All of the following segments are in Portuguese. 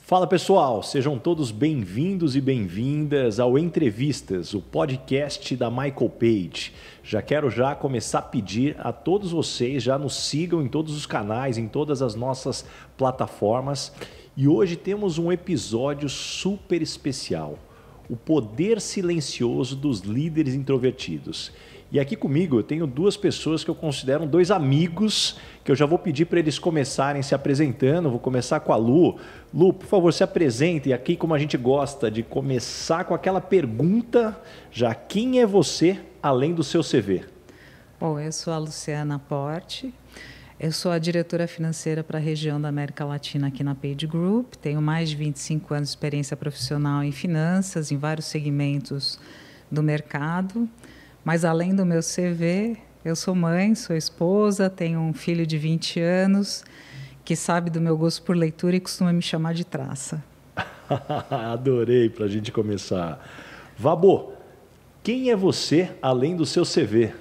Fala pessoal, sejam todos bem-vindos e bem-vindas ao Entrevistas, o podcast da Michael Page. Já quero começar a pedir a todos vocês, já nos sigam em todos os canais, em todas as nossas plataformas. E hoje temos um episódio super especial, o poder silencioso dos líderes introvertidos. E aqui comigo eu tenho duas pessoas que eu considero dois amigos, que eu já vou pedir para eles começarem se apresentando. Vou começar com a Lu. Lu, por favor, se apresente. E aqui, como a gente gosta de começar com aquela pergunta, já quem é você além do seu CV? Bom, eu sou a Luciana Porte, eu sou a diretora financeira para a região da América Latina aqui na Page Group. Tenho mais de 25 anos de experiência profissional em finanças, em vários segmentos do mercado. Mas, além do meu CV, eu sou mãe, sou esposa, tenho um filho de 20 anos que sabe do meu gosto por leitura e costuma me chamar de traça. Adorei para a gente começar. Vabo, quem é você além do seu CV?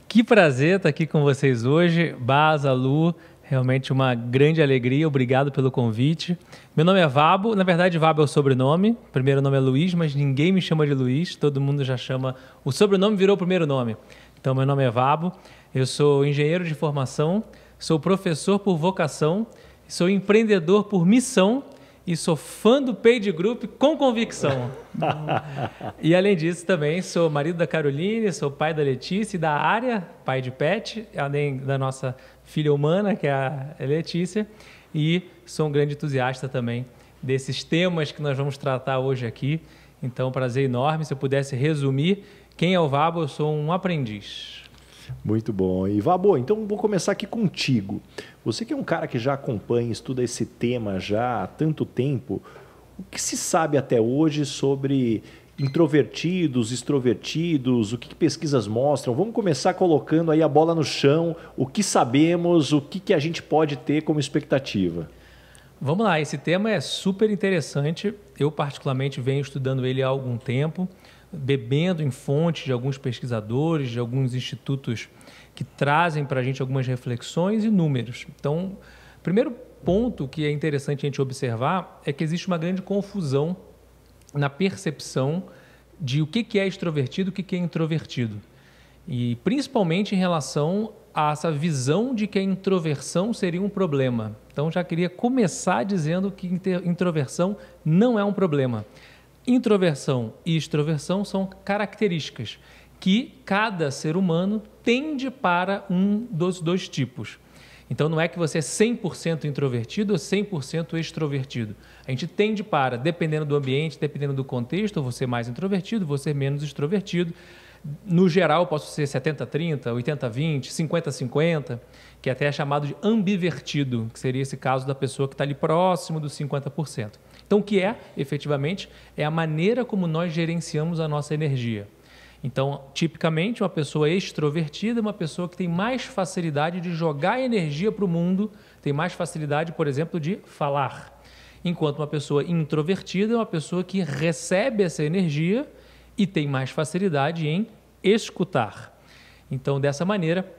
Que prazer estar aqui com vocês hoje. Baza, Lu, realmente uma grande alegria. Obrigado pelo convite. Meu nome é Vabo. Na verdade, Vabo é o sobrenome. O primeiro nome é Luiz, mas ninguém me chama de Luiz. Todo mundo já chama... O sobrenome virou o primeiro nome. Então, meu nome é Vabo. Eu sou engenheiro de formação, sou professor por vocação, sou empreendedor por missão e sou fã do Page Group com convicção. E, além disso, também sou marido da Caroline, sou pai da Letícia e da Área, pai de pet, além da nossa filha humana, que é a Letícia, e sou um grande entusiasta também desses temas que nós vamos tratar hoje aqui. Então, prazer enorme. Se eu pudesse resumir, quem é o Vabo? Eu sou um aprendiz. Muito bom. E Vabo, então vou começar aqui contigo. Você que é um cara que já acompanha, estuda esse tema já há tanto tempo, o que se sabe até hoje sobre introvertidos, extrovertidos, o que pesquisas mostram? Vamos começar colocando aí a bola no chão, o que sabemos, o que a gente pode ter como expectativa. Vamos lá, esse tema é super interessante. Eu, particularmente, venho estudando ele há algum tempo, bebendo em fontes de alguns pesquisadores, de alguns institutos que trazem para a gente algumas reflexões e números. Então, o primeiro ponto que é interessante a gente observar é que existe uma grande confusão na percepção de o que é extrovertido e o que é introvertido. E principalmente em relação a essa visão de que a introversão seria um problema. Então, já queria começar dizendo que introversão não é um problema. Introversão e extroversão são características que cada ser humano tende para um dos dois tipos. Então, não é que você é 100% introvertido ou 100% extrovertido. A gente tende para, dependendo do ambiente, dependendo do contexto, você mais introvertido, você menos extrovertido. No geral, eu posso ser 70-30, 80-20, 50-50, que até é chamado de ambivertido, que seria esse caso da pessoa que está ali próximo dos 50%. Então, o que é, efetivamente, é a maneira como nós gerenciamos a nossa energia. Então, tipicamente, uma pessoa extrovertida é uma pessoa que tem mais facilidade de jogar energia para o mundo, tem mais facilidade, por exemplo, de falar. Enquanto uma pessoa introvertida é uma pessoa que recebe essa energia e tem mais facilidade em escutar. Então, dessa maneira,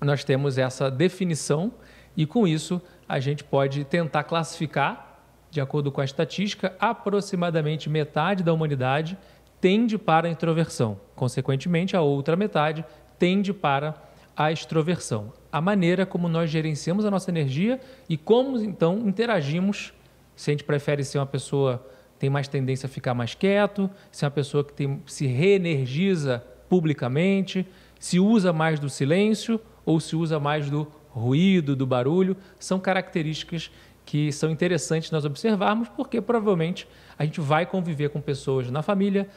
nós temos essa definição e, com isso, a gente pode tentar classificar. De acordo com a estatística, aproximadamente metade da humanidade tende para a introversão. Consequentemente, a outra metade tende para a extroversão. A maneira como nós gerenciamos a nossa energia e como, então, interagimos, se a gente prefere ser uma pessoa que tem mais tendência a ficar mais quieto, se é uma pessoa que se reenergiza publicamente, se usa mais do silêncio ou se usa mais do ruído, do barulho, são características que são interessantes nós observarmos, porque provavelmente a gente vai conviver com pessoas na família,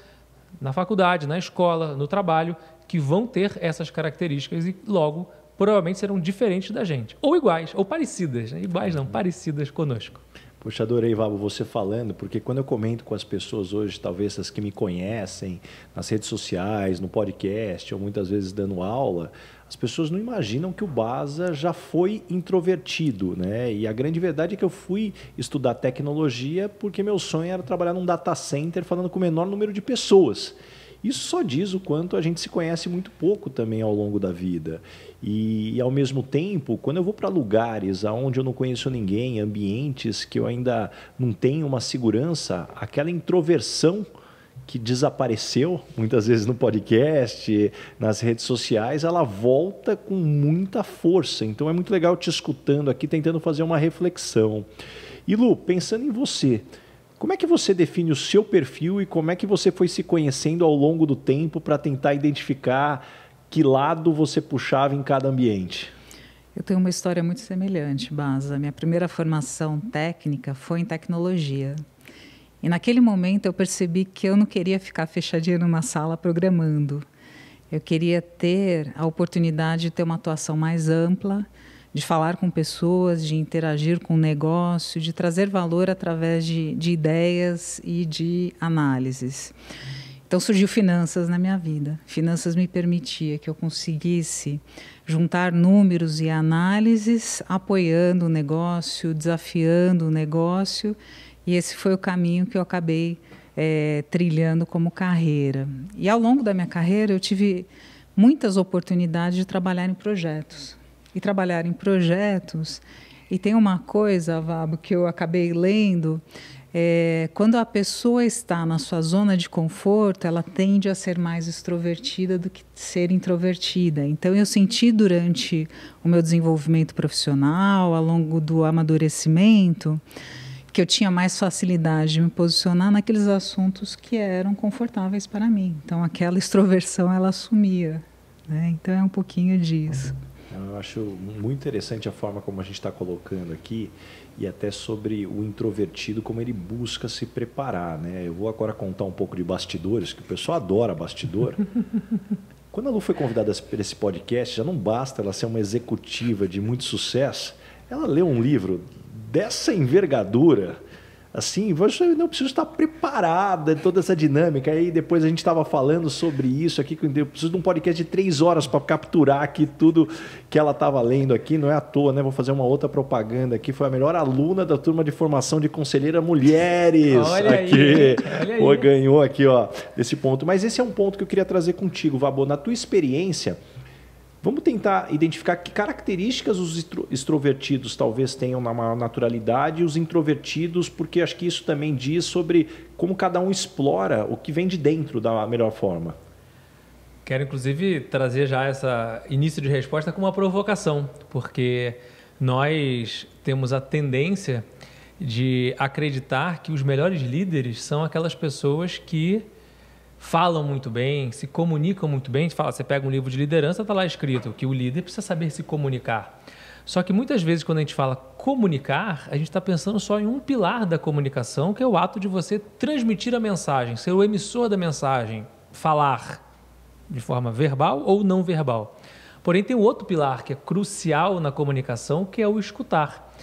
na faculdade, na escola, no trabalho, que vão ter essas características e logo provavelmente serão diferentes da gente, ou iguais, ou parecidas, né? Iguais não, parecidas conosco. Poxa, adorei, Vabo, você falando, porque quando eu comento com as pessoas hoje, talvez as que me conhecem nas redes sociais, no podcast, ou muitas vezes dando aula, as pessoas não imaginam que o Baza já foi introvertido, né? E a grande verdade é que eu fui estudar tecnologia porque meu sonho era trabalhar num data center falando com o menor número de pessoas. Isso só diz o quanto a gente se conhece muito pouco também ao longo da vida. E ao mesmo tempo, quando eu vou para lugares onde eu não conheço ninguém, ambientes que eu ainda não tenho uma segurança, aquela introversão que desapareceu muitas vezes no podcast, nas redes sociais, ela volta com muita força. Então é muito legal te escutando aqui, tentando fazer uma reflexão. E Lu, pensando em você, como é que você define o seu perfil e como é que você foi se conhecendo ao longo do tempo para tentar identificar que lado você puxava em cada ambiente? Eu tenho uma história muito semelhante, Baza. Minha primeira formação técnica foi em tecnologia. E naquele momento eu percebi que eu não queria ficar fechadinha numa sala programando. Eu queria ter a oportunidade de ter uma atuação mais ampla, de falar com pessoas, de interagir com o negócio, de trazer valor através de ideias e de análises. Então surgiu finanças na minha vida. Finanças me permitia que eu conseguisse juntar números e análises, apoiando o negócio, desafiando o negócio. E esse foi o caminho que eu acabei trilhando como carreira. E ao longo da minha carreira eu tive muitas oportunidades de trabalhar em projetos. E trabalhar em projetos, e tem uma coisa, Vabo, que eu acabei lendo, quando a pessoa está na sua zona de conforto, ela tende a ser mais extrovertida do que ser introvertida. Então eu senti durante o meu desenvolvimento profissional, ao longo do amadurecimento, que eu tinha mais facilidade de me posicionar naqueles assuntos que eram confortáveis para mim. Então, aquela extroversão, ela sumia, né? Então, é um pouquinho disso. Eu acho muito interessante a forma como a gente está colocando aqui e até sobre o introvertido, como ele busca se preparar, né? Eu vou agora contar um pouco de bastidores, que o pessoal adora bastidor. Quando a Lu foi convidada para esse podcast, já não basta ela ser uma executiva de muito sucesso, ela leu um livro dessa envergadura, assim, você não precisa estar preparada em toda essa dinâmica. Aí depois a gente estava falando sobre isso aqui, eu preciso de um podcast de 3 horas para capturar aqui tudo que ela estava lendo aqui, não é à toa, né? Vou fazer uma outra propaganda aqui, foi a melhor aluna da turma de formação de conselheira mulheres. Olha aqui. Aí, olha aí. Pô, ganhou aqui, ó, esse ponto. Mas esse é um ponto que eu queria trazer contigo, Vabo, na tua experiência. Vamos tentar identificar que características os extrovertidos talvez tenham na maior naturalidade e os introvertidos, porque acho que isso também diz sobre como cada um explora o que vem de dentro da melhor forma. Quero, inclusive, trazer já esse início de resposta com uma provocação, porque nós temos a tendência de acreditar que os melhores líderes são aquelas pessoas que falam muito bem, se comunicam muito bem. Você pega um livro de liderança, está lá escrito que o líder precisa saber se comunicar. Só que muitas vezes quando a gente fala comunicar, a gente está pensando só em um pilar da comunicação, que é o ato de você transmitir a mensagem, ser o emissor da mensagem, falar de forma verbal ou não verbal. Porém, tem um outro pilar que é crucial na comunicação, que é o escutar.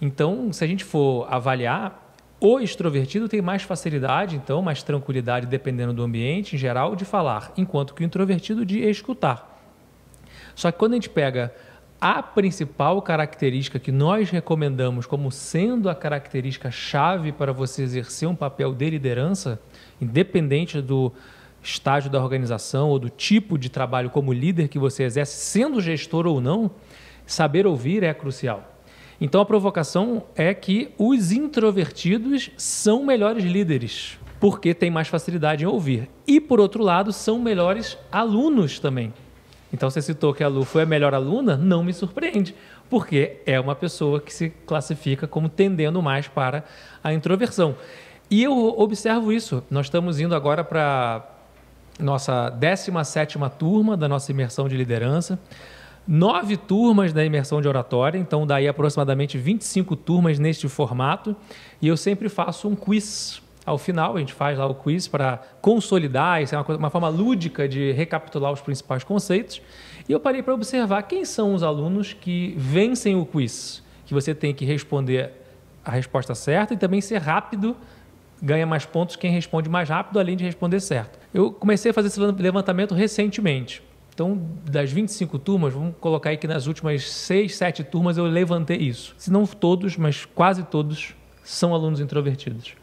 Então, se a gente for avaliar, o extrovertido tem mais facilidade, então, mais tranquilidade, dependendo do ambiente em geral, de falar, enquanto que o introvertido de escutar. Só que quando a gente pega a principal característica que nós recomendamos como sendo a característica chave para você exercer um papel de liderança, independente do estágio da organização ou do tipo de trabalho como líder que você exerce, sendo gestor ou não, saber ouvir é crucial. Então, a provocação é que os introvertidos são melhores líderes, porque têm mais facilidade em ouvir. E, por outro lado, são melhores alunos também. Então, você citou que a Lu foi a melhor aluna, não me surpreende, porque é uma pessoa que se classifica como tendendo mais para a introversão. E eu observo isso. Nós estamos indo agora para nossa 17ª turma da nossa imersão de liderança. 9 turmas da imersão de oratória, então daí aproximadamente 25 turmas neste formato, e eu sempre faço um quiz. Ao final, a gente faz lá o quiz para consolidar, isso é uma forma lúdica de recapitular os principais conceitos, e eu parei para observar quem são os alunos que vencem o quiz, que você tem que responder a resposta certa e também ser rápido, ganha mais pontos quem responde mais rápido, além de responder certo. Eu comecei a fazer esse levantamento recentemente. Então, das 25 turmas, vamos colocar aí que nas últimas 6, 7 turmas eu levantei isso. Se não todos, mas quase todos são alunos introvertidos.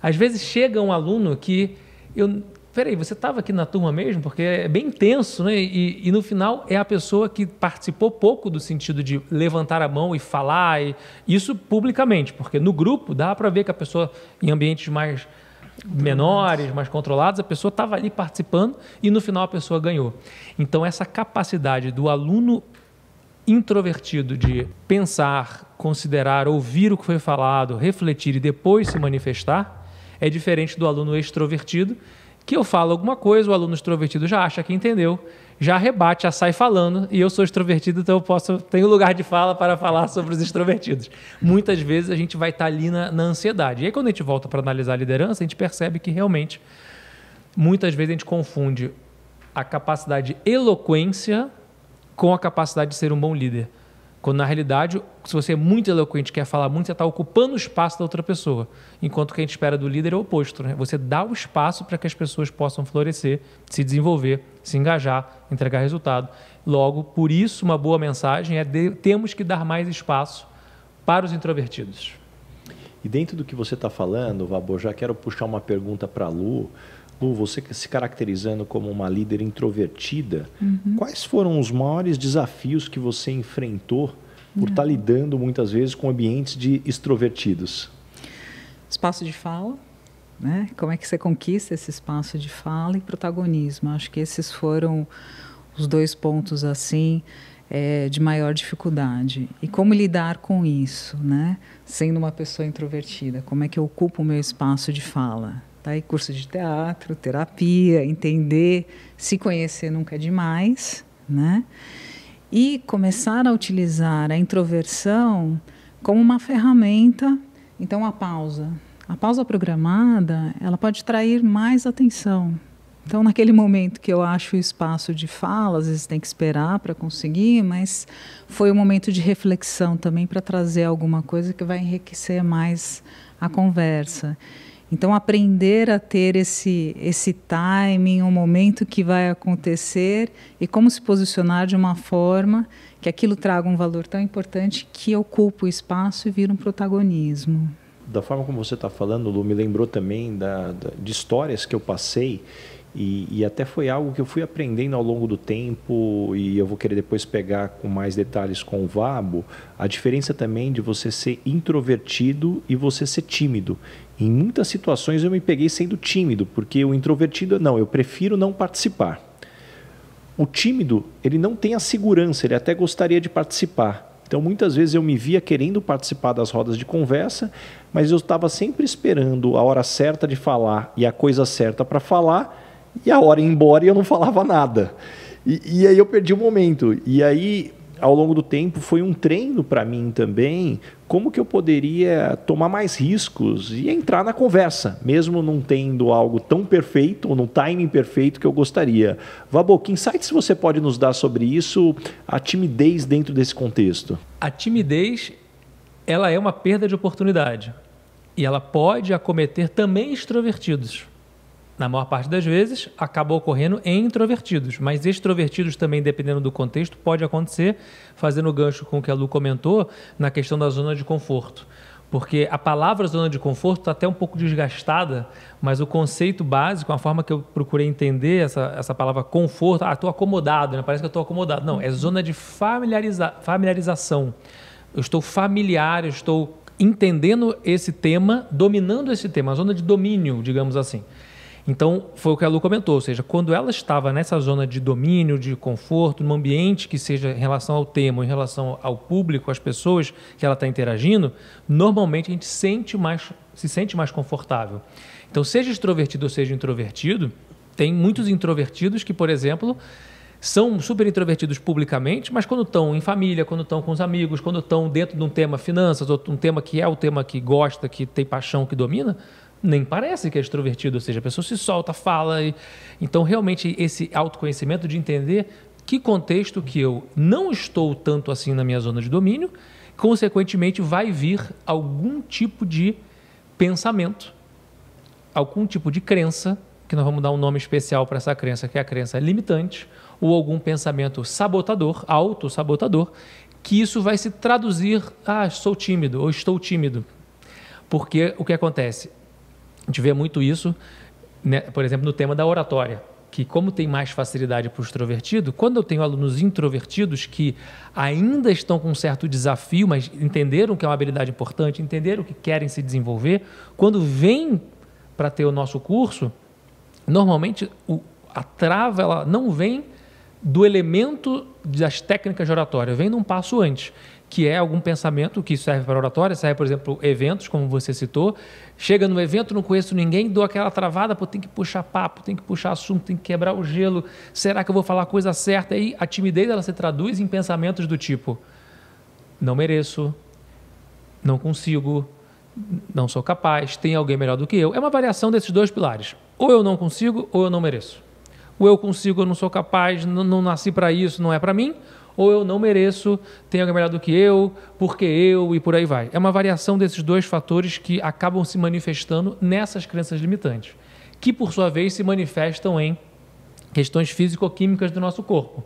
Às vezes chega um aluno que peraí, você estava aqui na turma mesmo? Porque é bem intenso, né? E no final é a pessoa que participou pouco do sentido de levantar a mão e falar, e isso publicamente, porque no grupo dá para ver que a pessoa, em ambientes mais menores, mais controlados, a pessoa estava ali participando e no final a pessoa ganhou. Então essa capacidade do aluno introvertido de pensar, considerar, ouvir o que foi falado, refletir e depois se manifestar é diferente do aluno extrovertido, que eu falo alguma coisa, o aluno extrovertido já acha que entendeu, já rebate, já sai falando, e eu sou extrovertido, então tenho lugar de fala para falar sobre os extrovertidos. Muitas vezes a gente vai estar ali na ansiedade. E aí quando a gente volta para analisar a liderança, a gente percebe que realmente, muitas vezes a gente confunde a capacidade de eloquência com a capacidade de ser um bom líder. Quando, na realidade, se você é muito eloquente, quer falar muito, você está ocupando o espaço da outra pessoa. Enquanto o que a gente espera do líder é o oposto, né? Você dá o espaço para que as pessoas possam florescer, se desenvolver, se engajar, entregar resultado. Logo, por isso, uma boa mensagem é temos que dar mais espaço para os introvertidos. E dentro do que você está falando, Vabor, já quero puxar uma pergunta para a Lu. Lu, você se caracterizando como uma líder introvertida, quais foram os maiores desafios que você enfrentou por estar lidando muitas vezes com ambientes de extrovertidos? Espaço de fala, né? Como é que você conquista esse espaço de fala e protagonismo? Acho que esses foram os 2 pontos assim de maior dificuldade. E como lidar com isso, né? Sendo uma pessoa introvertida, como é que eu ocupo o meu espaço de fala? Tá aí curso de teatro, terapia, entender, se conhecer nunca é demais, né? E começar a utilizar a introversão como uma ferramenta. Então, a pausa programada, ela pode trair mais atenção. Então, naquele momento que eu acho o espaço de fala, às vezes tem que esperar para conseguir, mas foi um momento de reflexão também para trazer alguma coisa que vai enriquecer mais a conversa. Então, aprender a ter esse timing, um momento que vai acontecer e como se posicionar de uma forma que aquilo traga um valor tão importante que ocupa o espaço e vira um protagonismo. Da forma como você está falando, Lu, me lembrou também de histórias que eu passei e até foi algo que eu fui aprendendo ao longo do tempo e eu vou querer depois pegar com mais detalhes com o Vabo, a diferença também de você ser introvertido e você ser tímido. Em muitas situações eu me peguei sendo tímido, porque o introvertido, não, eu prefiro não participar. O tímido, ele não tem a segurança, ele até gostaria de participar. Então, muitas vezes eu me via querendo participar das rodas de conversa, mas eu estava sempre esperando a hora certa de falar e a coisa certa para falar, e a hora ia embora e eu não falava nada. E aí eu perdi o momento. E aí, ao longo do tempo, foi um treino para mim também, como que eu poderia tomar mais riscos e entrar na conversa, mesmo não tendo algo tão perfeito, ou no timing perfeito que eu gostaria. Vabo, que insights você pode nos dar sobre isso, a timidez dentro desse contexto? A timidez, ela é uma perda de oportunidade. E ela pode acometer também extrovertidos. Na maior parte das vezes, acaba ocorrendo em introvertidos, mas extrovertidos também, dependendo do contexto, pode acontecer, fazendo gancho com o que a Lu comentou, na questão da zona de conforto. Porque a palavra zona de conforto está até um pouco desgastada, mas o conceito básico, a forma que eu procurei entender essa palavra conforto, estou acomodado, né? Parece que eu estou acomodado. Não, é zona de familiarização. Eu estou familiar, eu estou entendendo esse tema, dominando esse tema, a zona de domínio, digamos assim. Então, foi o que a Lu comentou, ou seja, quando ela estava nessa zona de domínio, de conforto, num ambiente que seja em relação ao tema, em relação ao público, às pessoas que ela está interagindo, normalmente a gente se sente mais confortável. Então, seja extrovertido ou seja introvertido, tem muitos introvertidos que, por exemplo, são super introvertidos publicamente, mas quando estão em família, quando estão com os amigos, quando estão dentro de um tema finanças, ou um tema que é o tema que gosta, que tem paixão, que domina, nem parece que é extrovertido, ou seja, a pessoa se solta, fala. Então, realmente, esse autoconhecimento de entender que contexto que eu não estou tanto assim na minha zona de domínio, consequentemente, vai vir algum tipo de pensamento, algum tipo de crença, que nós vamos dar um nome especial para essa crença, que é a crença limitante, ou algum pensamento sabotador, autossabotador, que isso vai se traduzir, sou tímido, ou estou tímido. Porque o que acontece? A gente vê muito isso né, por exemplo, no tema da oratória, que como tem mais facilidade para o extrovertido, quando eu tenho alunos introvertidos que ainda estão com um certo desafio, mas entenderam que é uma habilidade importante, entenderam que querem se desenvolver, quando vêm para ter o nosso curso, normalmente a trava ela não vem do elemento das técnicas de oratória, vem num passo antes, que é algum pensamento que serve para oratória, serve, por exemplo, eventos, como você citou. Chega no evento, não conheço ninguém, dou aquela travada, tem que puxar papo, tem que puxar assunto, tem que quebrar o gelo. Será que eu vou falar a coisa certa? Aí a timidez ela se traduz em pensamentos do tipo: não mereço, não consigo, não sou capaz, tem alguém melhor do que eu. É uma variação desses dois pilares. Ou eu não consigo, ou eu não mereço. Ou eu consigo, eu não sou capaz, não nasci para isso, não é para mim. Ou eu não mereço, tem alguém melhor do que eu, porque eu, e por aí vai. É uma variação desses dois fatores que acabam se manifestando nessas crenças limitantes, que por sua vez se manifestam em questões físico-químicas do nosso corpo.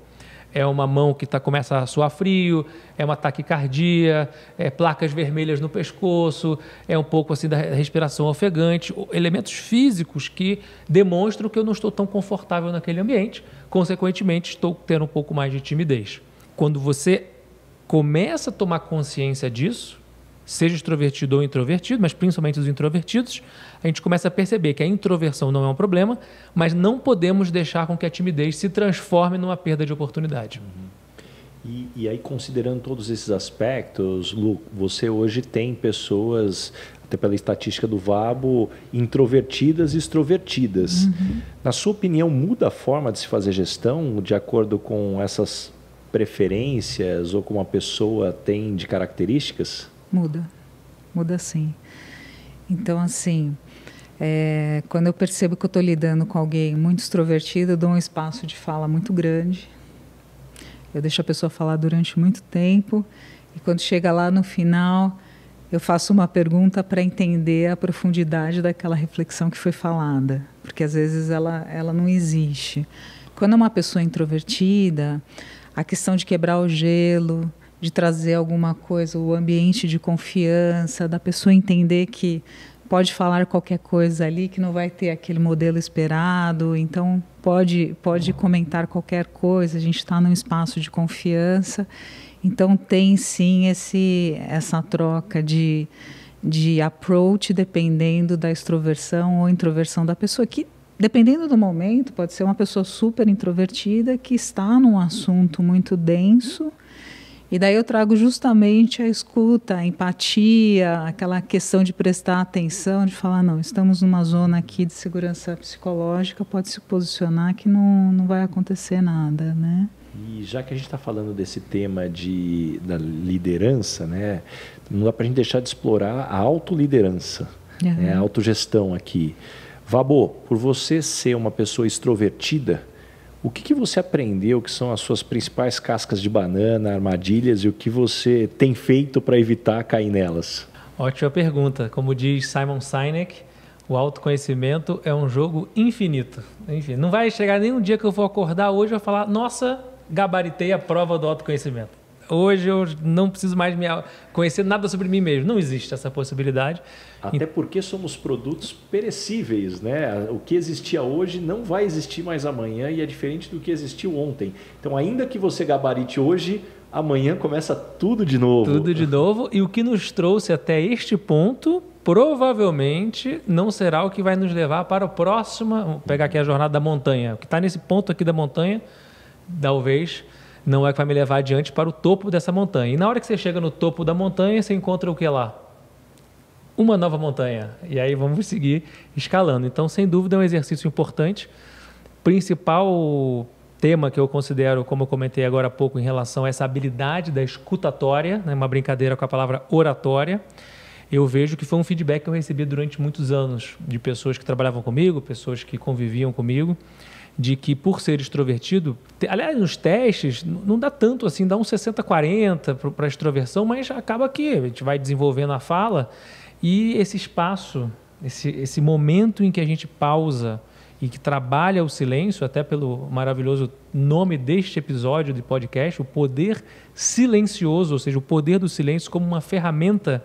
É uma mão que começa a suar frio, é uma taquicardia, é placas vermelhas no pescoço, é um pouco assim da respiração ofegante, elementos físicos que demonstram que eu não estou tão confortável naquele ambiente, consequentemente estou tendo um pouco mais de timidez. Quando você começa a tomar consciência disso, seja extrovertido ou introvertido, mas principalmente os introvertidos, a gente começa a perceber que a introversão não é um problema, mas não podemos deixar com que a timidez se transforme numa perda de oportunidade. E aí, considerando todos esses aspectos, Lu, você hoje tem pessoas, até pela estatística do VABO, introvertidas e extrovertidas. Na sua opinião, muda a forma de se fazer gestão de acordo com essas preferências ou como a pessoa tem de características? Muda sim. Então, assim, quando eu percebo que eu estou lidando com alguém muito extrovertido, eu dou um espaço de fala muito grande. Eu deixo a pessoa falar durante muito tempo e quando chega lá no final, eu faço uma pergunta para entender a profundidade daquela reflexão que foi falada, porque às vezes ela não existe. Quando é uma pessoa introvertida, a questão de quebrar o gelo, de trazer alguma coisa, o ambiente de confiança, da pessoa entender que pode falar qualquer coisa ali, que não vai ter aquele modelo esperado, então pode comentar qualquer coisa, a gente está num espaço de confiança, então tem sim essa troca de approach dependendo da extroversão ou introversão da pessoa, que dependendo do momento pode ser uma pessoa super introvertida que está num assunto muito denso. E daí eu trago justamente a escuta, a empatia, aquela questão de prestar atenção, de falar, não, estamos numa zona aqui de segurança psicológica, pode se posicionar que não vai acontecer nada, né? E já que a gente está falando desse tema da liderança, né, não dá para a gente deixar de explorar a autoliderança, né, a autogestão aqui. Vabo, por você ser uma pessoa extrovertida, o que você aprendeu que são as suas principais cascas de banana, armadilhas e o que você tem feito para evitar cair nelas? Ótima pergunta. Como diz Simon Sinek, o autoconhecimento é um jogo infinito. Enfim, não vai chegar nenhum dia que eu vou acordar hoje e vou falar, nossa, gabaritei a prova do autoconhecimento. Hoje eu não preciso mais me conhecer nada sobre mim mesmo. Não existe essa possibilidade. Até porque somos produtos perecíveis, né? O que existia hoje não vai existir mais amanhã e é diferente do que existiu ontem. Então, ainda que você gabarite hoje, amanhã começa tudo de novo. Tudo de novo. E o que nos trouxe até este ponto, provavelmente não será o que vai nos levar para o próximo... Vou pegar aqui a jornada da montanha. O que está nesse ponto aqui da montanha, talvez... não é que vai me levar adiante para o topo dessa montanha. E na hora que você chega no topo da montanha, você encontra o que lá? Uma nova montanha. E aí vamos seguir escalando. Então, sem dúvida, é um exercício importante. Principal tema que eu considero, como eu comentei agora há pouco, em relação a essa habilidade da escutatória, né, uma brincadeira com a palavra oratória, eu vejo que foi um feedback que eu recebi durante muitos anos de pessoas que trabalhavam comigo, pessoas que conviviam comigo, de que por ser extrovertido, aliás, nos testes, não dá tanto assim, dá uns 60-40 para a extroversão, mas acaba que a gente vai desenvolvendo a fala e esse espaço, esse momento em que a gente pausa e que trabalha o silêncio, até pelo maravilhoso nome deste episódio de podcast, o poder silencioso, ou seja, o poder do silêncio como uma ferramenta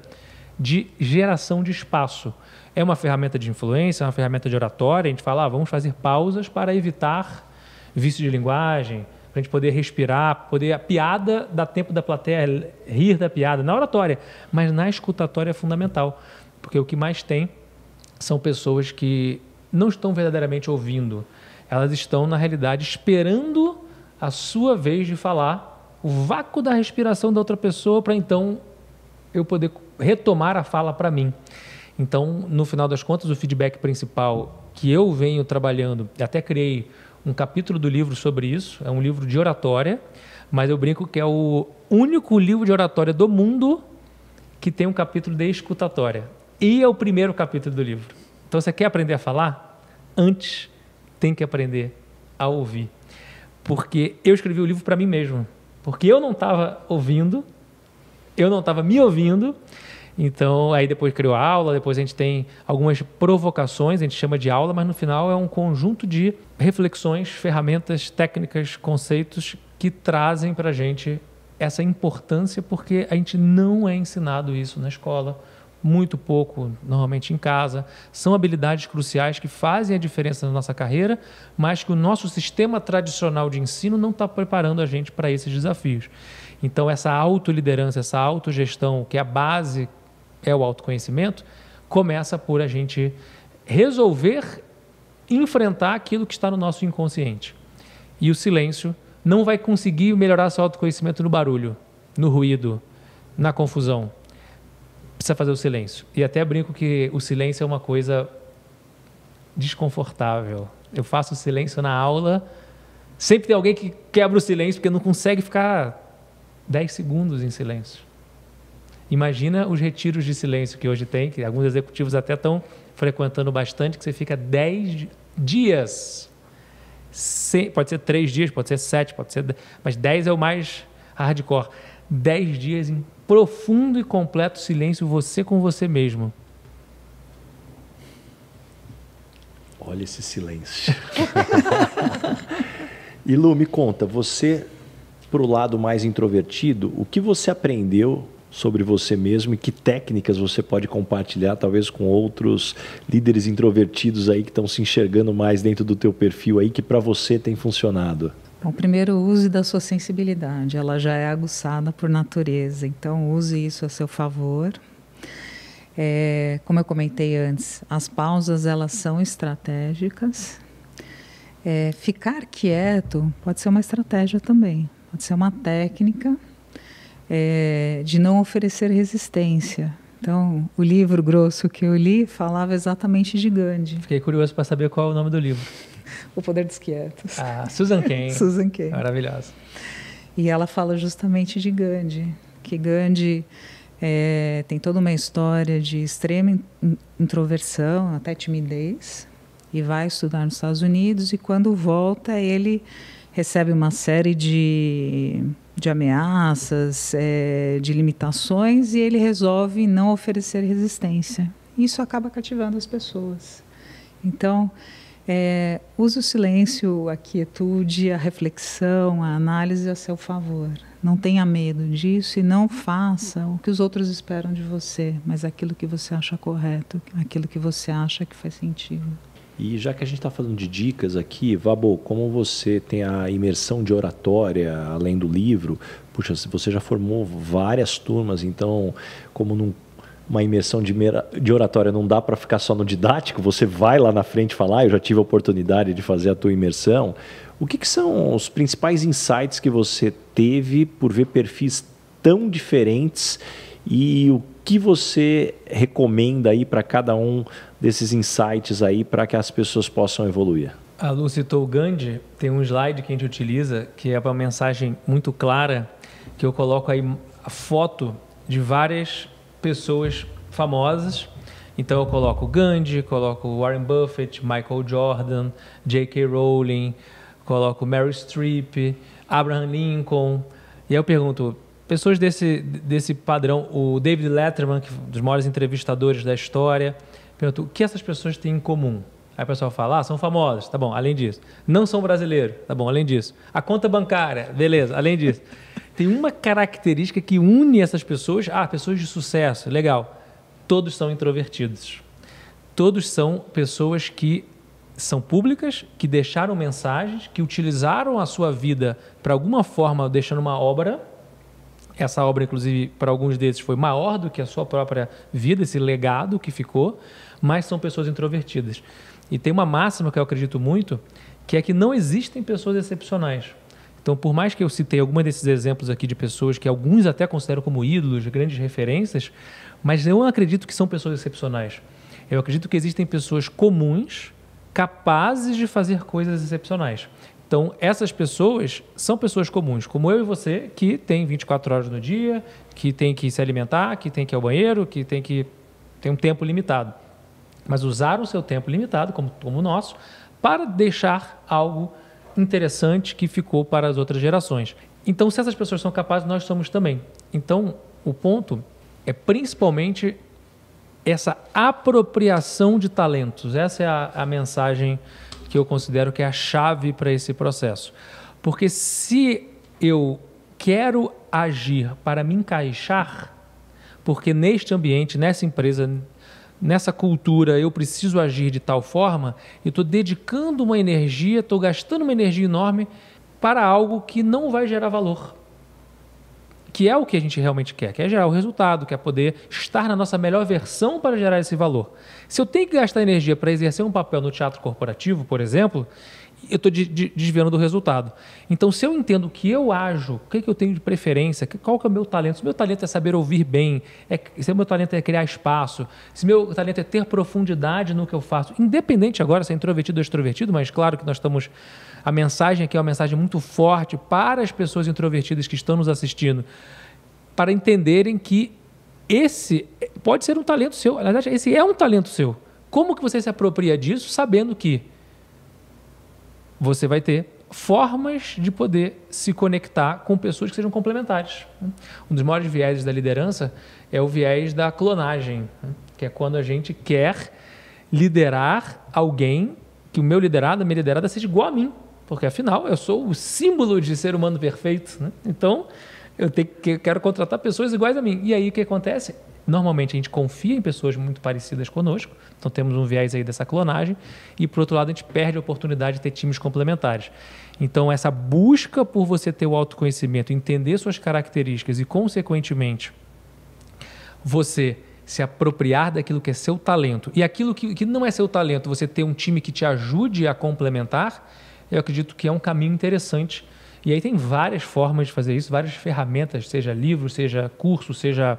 de geração de espaço. É uma ferramenta de influência, é uma ferramenta de oratória. A gente fala, vamos fazer pausas para evitar vício de linguagem, para a gente poder respirar, poder a piada dá tempo da plateia rir da piada na oratória, mas na escutatória é fundamental, porque o que mais tem são pessoas que não estão verdadeiramente ouvindo, elas estão na realidade esperando a sua vez de falar, o vácuo da respiração da outra pessoa para então eu poder retomar a fala para mim. Então, no final das contas, o feedback principal que eu venho trabalhando, até criei um capítulo do livro sobre isso, é um livro de oratória, mas eu brinco que é o único livro de oratória do mundo que tem um capítulo de escutatória. E é o primeiro capítulo do livro. Então, você quer aprender a falar? Antes, tem que aprender a ouvir. Porque eu escrevi o livro para mim mesmo. Porque eu não estava ouvindo, eu não estava me ouvindo. Então, aí depois criou a aula, depois a gente tem algumas provocações, a gente chama de aula, mas no final é um conjunto de reflexões, ferramentas, técnicas, conceitos que trazem para a gente essa importância, porque a gente não é ensinado isso na escola, muito pouco, normalmente em casa. São habilidades cruciais que fazem a diferença na nossa carreira, mas que o nosso sistema tradicional de ensino não está preparando a gente para esses desafios. Então, essa autoliderança, essa autogestão, que é a base é o autoconhecimento, começa por a gente resolver enfrentar aquilo que está no nosso inconsciente. E o silêncio não vai conseguir melhorar seu autoconhecimento no barulho, no ruído, na confusão. Precisa fazer o silêncio. E até brinco que o silêncio é uma coisa desconfortável. Eu faço silêncio na aula, sempre tem alguém que quebra o silêncio porque não consegue ficar 10 segundos em silêncio. Imagina os retiros de silêncio que hoje tem, que alguns executivos até estão frequentando bastante, que você fica 10 dias. Pode ser 3 dias, pode ser 7, pode ser 10, mas 10 é o mais hardcore. 10 dias em profundo e completo silêncio, você com você mesmo. Olha esse silêncio. E Lu, me conta, você, pro lado mais introvertido, o que você aprendeu sobre você mesmo e que técnicas você pode compartilhar, talvez com outros líderes introvertidos aí que estão se enxergando mais dentro do teu perfil aí, que para você tem funcionado? Bom, primeiro, use da sua sensibilidade, ela já é aguçada por natureza, então use isso a seu favor. Como eu comentei antes, as pausas elas são estratégicas. Ficar quieto pode ser uma estratégia também, pode ser uma técnica de não oferecer resistência. Então, o livro grosso que eu li falava exatamente de Gandhi. Fiquei curioso para saber qual é o nome do livro. O Poder dos Quietos. Susan Cain. Susan Cain. Maravilhosa. E ela fala justamente de Gandhi, que Gandhi tem toda uma história de extrema introversão, até timidez, e vai estudar nos Estados Unidos, e quando volta ele recebe uma série de ameaças, de limitações, e ele resolve não oferecer resistência. Isso acaba cativando as pessoas. Então, use o silêncio, a quietude, a reflexão, a análise a seu favor. Não tenha medo disso e não faça o que os outros esperam de você, mas aquilo que você acha correto, aquilo que você acha que faz sentido. E já que a gente está falando de dicas aqui, Vabo, como você tem a imersão de oratória, além do livro, puxa, você já formou várias turmas, então, como uma imersão de oratória não dá para ficar só no didático, você vai lá na frente falar, eu já tive a oportunidade de fazer a tua imersão. O que são os principais insights que você teve por ver perfis tão diferentes e o que você recomenda aí para cada um desses insights aí para que as pessoas possam evoluir? A Lu citou o Gandhi, tem um slide que a gente utiliza que é uma mensagem muito clara, que eu coloco aí a foto de várias pessoas famosas. Então eu coloco Gandhi, coloco Warren Buffett, Michael Jordan, J.K. Rowling, coloco Meryl Streep, Abraham Lincoln. E aí eu pergunto, pessoas desse padrão, o David Letterman, que é um dos maiores entrevistadores da história, pergunto, o que essas pessoas têm em comum? Aí o pessoal fala, são famosas, tá bom, além disso. Não são brasileiros, tá bom, além disso. A conta bancária, beleza, além disso. Tem uma característica que une essas pessoas, pessoas de sucesso, legal. todos são introvertidos. Todos são pessoas que são públicas, que deixaram mensagens, que utilizaram a sua vida para alguma forma, deixando uma obra. Essa obra, inclusive, para alguns deles foi maior do que a sua própria vida, esse legado que ficou, mas são pessoas introvertidas. E tem uma máxima que eu acredito muito, que é que não existem pessoas excepcionais. Então, por mais que eu citei alguns desses exemplos aqui de pessoas que alguns até consideram como ídolos, grandes referências, mas eu não acredito que são pessoas excepcionais. Eu acredito que existem pessoas comuns, capazes de fazer coisas excepcionais. Então, essas pessoas são pessoas comuns, como eu e você, que tem 24 horas no dia, que tem que se alimentar, que tem que ir ao banheiro, que tem um tempo limitado. Mas usaram o seu tempo limitado, como o nosso, para deixar algo interessante que ficou para as outras gerações. Então, se essas pessoas são capazes, nós somos também. Então, o ponto é principalmente essa apropriação de talentos. Essa é a mensagem que eu considero que é a chave para esse processo. Porque se eu quero agir para me encaixar, porque neste ambiente, nessa empresa, nessa cultura, eu preciso agir de tal forma, eu estou dedicando uma energia, estou gastando uma energia enorme para algo que não vai gerar valor. Que é o que a gente realmente quer, que é gerar o resultado, que é poder estar na nossa melhor versão para gerar esse valor. Se eu tenho que gastar energia para exercer um papel no teatro corporativo, por exemplo, eu estou desviando do resultado. Então, se eu entendo que eu ajo, o que eu tenho de preferência, qual que é o meu talento? Se meu talento é saber ouvir bem, se o meu talento é criar espaço, se meu talento é ter profundidade no que eu faço, independente agora se é introvertido ou extrovertido, mas claro que nós estamos... A mensagem aqui é uma mensagem muito forte para as pessoas introvertidas que estão nos assistindo, para entenderem que esse pode ser um talento seu. Na verdade, esse é um talento seu. Como que você se apropria disso, sabendo que você vai ter formas de poder se conectar com pessoas que sejam complementares. Um dos maiores viéses da liderança é o viés da clonagem, que é quando a gente quer liderar alguém, que o meu liderado, a minha liderada seja igual a mim. Porque, afinal, eu sou o símbolo de ser humano perfeito, né? Então, eu quero contratar pessoas iguais a mim. E aí, o que acontece? Normalmente, a gente confia em pessoas muito parecidas conosco. Então, temos um viés aí dessa clonagem. E, por outro lado, a gente perde a oportunidade de ter times complementares. Então, essa busca por você ter o autoconhecimento, entender suas características e, consequentemente, você se apropriar daquilo que é seu talento. E aquilo que não é seu talento, você ter um time que te ajude a complementar, eu acredito que é um caminho interessante. E aí tem várias formas de fazer isso, várias ferramentas, seja livro, seja curso, seja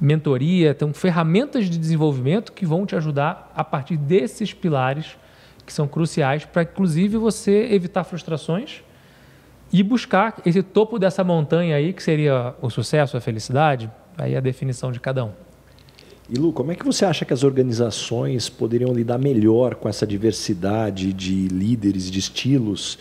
mentoria. Tem ferramentas de desenvolvimento que vão te ajudar a partir desses pilares que são cruciais para, inclusive, você evitar frustrações e buscar esse topo dessa montanha aí, que seria o sucesso, a felicidade. Aí é a definição de cada um. E Lu, como é que você acha que as organizações poderiam lidar melhor com essa diversidade de líderes, de estilos,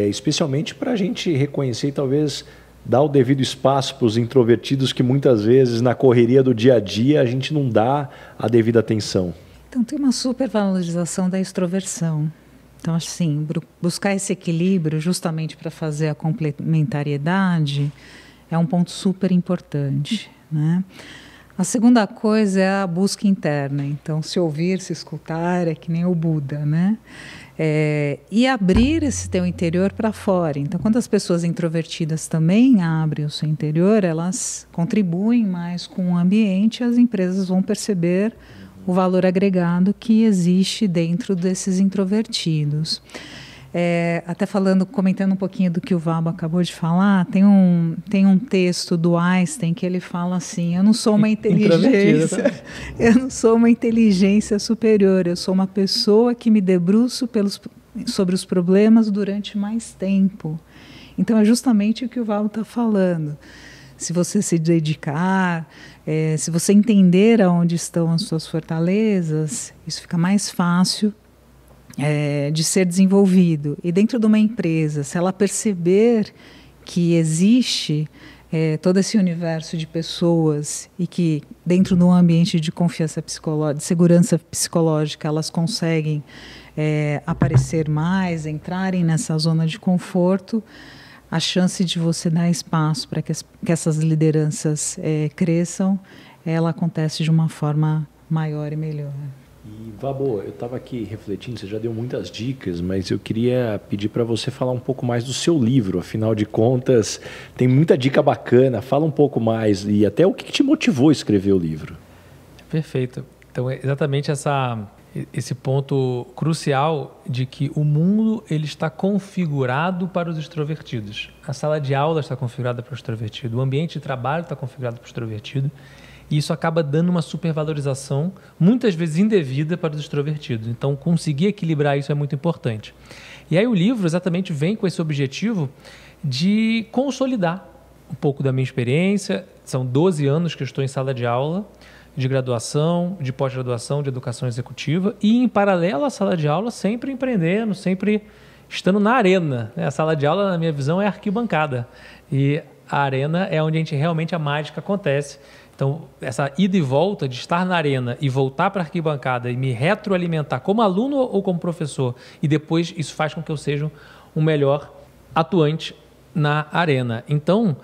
especialmente para a gente reconhecer e talvez dar o devido espaço para os introvertidos que muitas vezes na correria do dia a dia a gente não dá a devida atenção? Então tem uma supervalorização da extroversão. Então, assim, buscar esse equilíbrio justamente para fazer a complementariedade é um ponto super importante, né? A segunda coisa é a busca interna. Então, se ouvir, se escutar, é que nem o Buda, né? E abrir esse teu interior para fora. Então, quando as pessoas introvertidas também abrem o seu interior, elas contribuem mais com o ambiente e as empresas vão perceber o valor agregado que existe dentro desses introvertidos. Até comentando um pouquinho do que o Valbo acabou de falar, tem um texto do Einstein que ele fala assim: eu não sou uma inteligência, eu não sou uma inteligência superior, eu sou uma pessoa que me debruço sobre os problemas durante mais tempo. Então é justamente o que o Valbo está falando. Se você se dedicar, se você entender aonde estão as suas fortalezas, isso fica mais fácil de ser desenvolvido. E dentro de uma empresa, se ela perceber que existe todo esse universo de pessoas e que dentro de um ambiente de confiança psicológica, de segurança psicológica, elas conseguem aparecer mais, entrarem nessa zona de conforto, a chance de você dar espaço para que essas lideranças cresçam ela acontece de uma forma maior e melhor. E, Vabo, eu estava aqui refletindo, você já deu muitas dicas, mas eu queria pedir para você falar um pouco mais do seu livro. Afinal de contas, tem muita dica bacana. Fala um pouco mais e até o que te motivou a escrever o livro. Perfeito. Então, é exatamente esse ponto crucial de que o mundo ele está configurado para os extrovertidos. A sala de aula está configurada para o extrovertido, o ambiente de trabalho está configurado para o extrovertido, e isso acaba dando uma supervalorização, muitas vezes indevida, para os extrovertidos. Então, conseguir equilibrar isso é muito importante. E aí o livro exatamente vem com esse objetivo de consolidar um pouco da minha experiência. São 12 anos que eu estou em sala de aula, de graduação, de pós-graduação, de educação executiva, e em paralelo à sala de aula, sempre empreendendo, sempre estando na arena. A sala de aula, na minha visão, é a arquibancada. E a arena é onde realmente a mágica acontece. Então, essa ida e volta de estar na arena e voltar para a arquibancada e me retroalimentar como aluno ou como professor, e depois isso faz com que eu seja um melhor atuante na arena. Então,